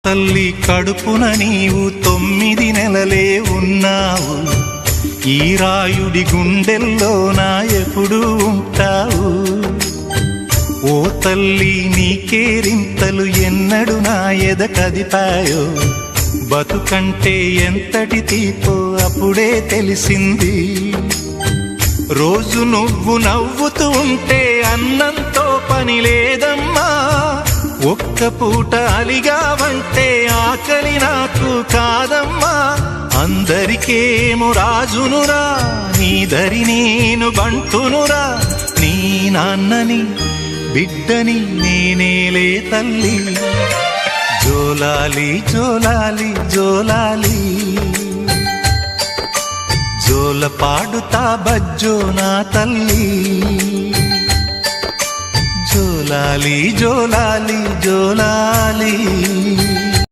తల్లి కడుపున నీవు 9 నెలలే ఉన్నావు. ఈ రాయుడి గుండెల్లోన ఎప్పుడు ఉంటావు. ఓ తల్లి నీ కేరింతలు ఎన్నడు నా ఎద కదిపాయో. బతుకంటే ఎంతటి తీపో అప్పుడే తెలిసింది. రోజు నువ్వు నవ్వుతూ ఉంటే అన్నంతో పని లేదమ్మా. ఒక్క పూట అలిగావంటే ఆకలి నాకు కాదమ్మా. అందరికేమో రాజునురా, నీ దరి నేను బంటునురా. నీ నాన్నని బిడ్డని నేనేలే తల్లి. జోలాలి జోలాలి జోలాలి, జోల పాడుతా బజ్జో నా తల్లి. జోలాలి జోలాలి జోలాలి.